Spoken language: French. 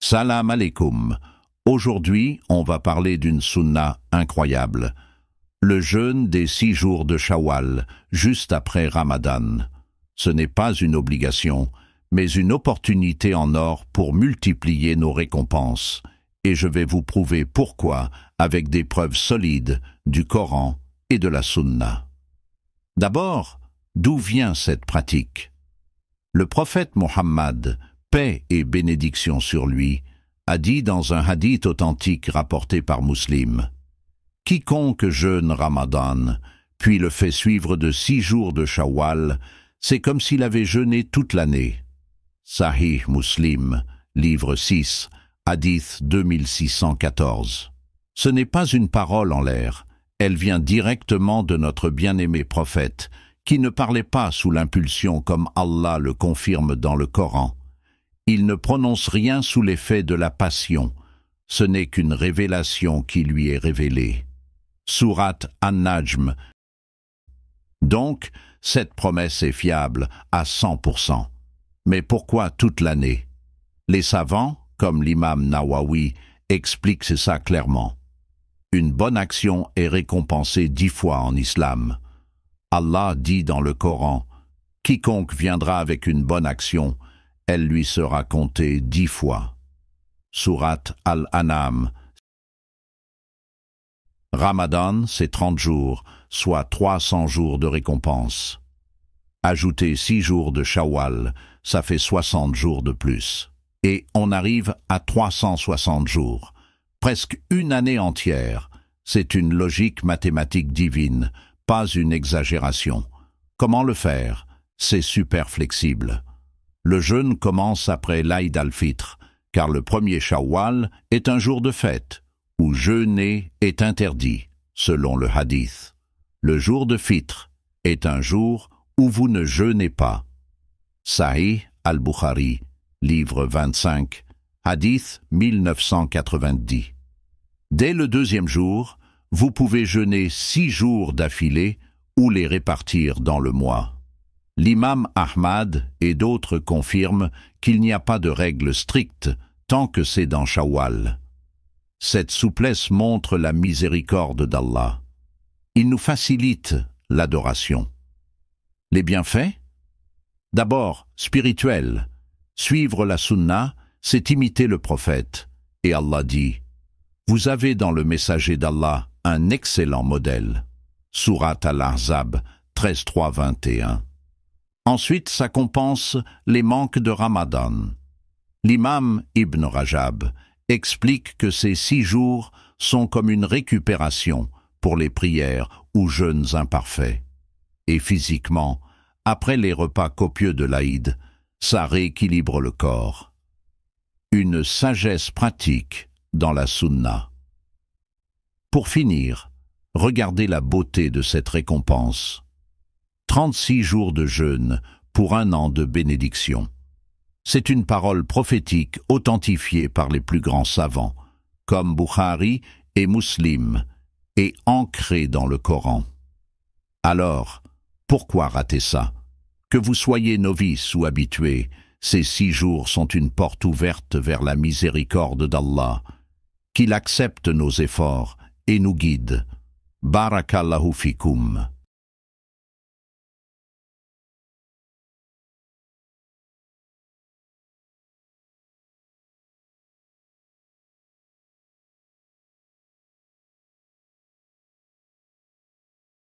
Salam alaikum. Aujourd'hui, on va parler d'une sunna incroyable. Le jeûne des 6 jours de Shawwal, juste après Ramadan. Ce n'est pas une obligation, mais une opportunité en or pour multiplier nos récompenses. Et je vais vous prouver pourquoi avec des preuves solides du Coran et de la sunna. D'abord, d'où vient cette pratique? Le prophète Mohammed, paix et bénédiction sur lui, a dit dans un hadith authentique rapporté par Muslim: « Quiconque jeûne Ramadan, puis le fait suivre de 6 jours de Shawwal, c'est comme s'il avait jeûné toute l'année. » Sahih Muslim, livre 6, hadith 2614. Ce n'est pas une parole en l'air, elle vient directement de notre bien-aimé prophète, qui ne parlait pas sous l'impulsion comme Allah le confirme dans le Coran. Il ne prononce rien sous l'effet de la passion, ce n'est qu'une révélation qui lui est révélée. Sourate An-Najm. Donc, cette promesse est fiable à 100%. Mais pourquoi toute l'année? Les savants, comme l'imam Nawawi, expliquent ça clairement. Une bonne action est récompensée 10 fois en islam. Allah dit dans le Coran: « Quiconque viendra avec une bonne action, elle lui sera comptée 10 fois. » Sourate Al-An'am. Ramadan, c'est 30 jours, soit 300 jours de récompense. Ajoutez 6 jours de Shawwal, ça fait 60 jours de plus. Et on arrive à 360 jours. Presque une année entière. C'est une logique mathématique divine, pas une exagération. Comment le faire? C'est super flexible. Le jeûne commence après l'Aïd al-Fitr, car le premier Shawwal est un jour de fête, où jeûner est interdit, selon le hadith. Le jour de Fitr est un jour où vous ne jeûnez pas. Sahih al-Bukhari, livre 25, hadith 1990. Dès le deuxième jour, vous pouvez jeûner 6 jours d'affilée ou les répartir dans le mois. L'imam Ahmad et d'autres confirment qu'il n'y a pas de règle stricte tant que c'est dans Shawwal. Cette souplesse montre la miséricorde d'Allah. Il nous facilite l'adoration. Les bienfaits? D'abord, spirituel. Suivre la sunna, c'est imiter le prophète. Et Allah dit: « Vous avez dans le messager d'Allah un excellent modèle. » Sourate Al-Ahzab 13.3-21. Ensuite, ça compense les manques de Ramadan. L'imam Ibn Rajab explique que ces 6 jours sont comme une récupération pour les prières ou jeûnes imparfaits. Et physiquement, après les repas copieux de l'Aïd, ça rééquilibre le corps. Une sagesse pratique dans la sunna. Pour finir, regardez la beauté de cette récompense. 36 jours de jeûne pour 1 an de bénédiction. C'est une parole prophétique authentifiée par les plus grands savants, comme Bukhari et Muslim, et ancrée dans le Coran. Alors, pourquoi rater ça? Que vous soyez novice ou habitué, ces 6 jours sont une porte ouverte vers la miséricorde d'Allah, qu'il accepte nos efforts et nous guide. Barakallahu fikum.